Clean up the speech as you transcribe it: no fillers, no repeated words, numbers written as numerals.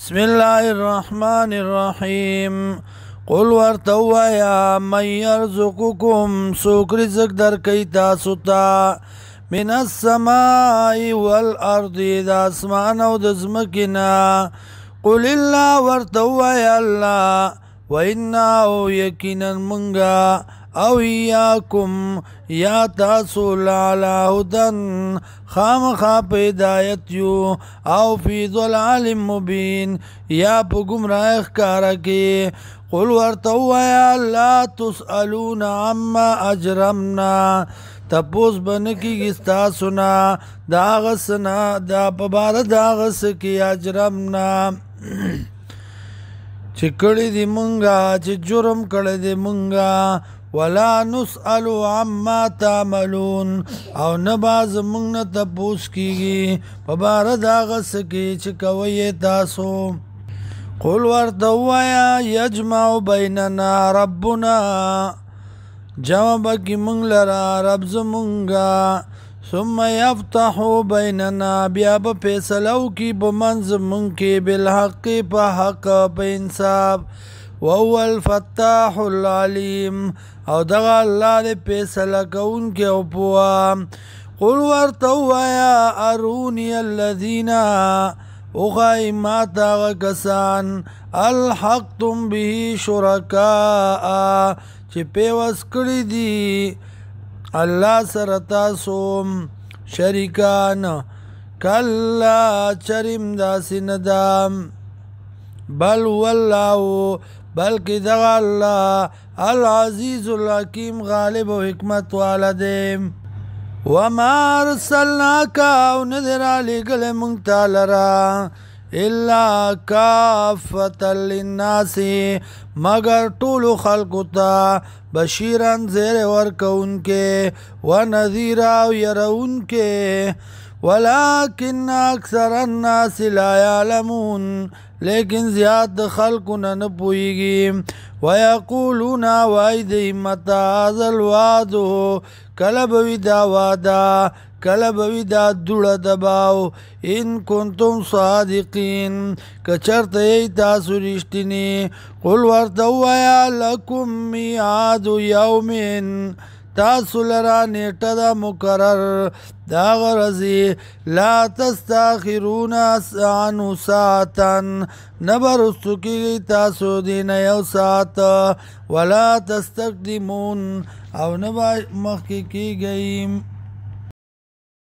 بسم الله الرحمن الرحیم قل ورتوا یا من یرزقکم سوک رزق در کئی تاسو تا من السماء والارض دا اسمان او د زمکنا قل الله ورتوا یا الله وإنا او یقینا منگا او ایاکم یا تاسو لعلا هدن خامخا پیدایت یو او فی ضلال مبین یا پا گمراہ اخکارا کی قل ورتوا یا لا تسألون عما اجرمنا تپوس بنکی گستا سنا داغسنا دا پبار داغس کی اجرمنا چه کڑی دی منگا چه جرم کڑی دی منگا ولا نسأل عما تعملون او نباز منگ تپوس کیگی پبار داغس کی چه کوئی تاسو قل ورتوا یا یجمع بیننا ربنا جمع کی منگ لرا رب زمونگا ثم یفتح بیننا بیا با پیسلو کی بمنز منگ کی بالحق پا حق پا انصاف وهو الفتاح العلیم او دغا اللہ دے پیسلا کون کے اپوا قل ورتوا یا ارونی الذین اخائی ماتا غکسان الحقتم به شرکاء چی پیوس کری دی اللہ سرتاسوم شریکان کلا چرم داسی ندام بل واللہ بلکہ دغا اللہ العزیز الحکیم غالب و حکمت والا دے وما ارسلناکا او ندر علی گل منگتا لرا الا کافتا للناس مگر طول خلقتا بشیران زیر ورکون کے ونذیرا یرون کے ولكن اکثر الناس لا يعلمون لیکن زیاد خلقنا نپوئیگی ویقولون وایدی متی هذا الوعد کلبوی دا وادا کلبوی دا دوڑ دباو ان کنتم صادقین کچرت ای تاسو رشتنی قل ورتوا یا لکم میعاد یومین تاسو لرا نیٹا دا مقرر دا غرزی لا تستاخرون عنو ساعتن نبرستو کی گئی تاسو دین یو ساعت ولا تستقدمون او نبا مخی کی گئی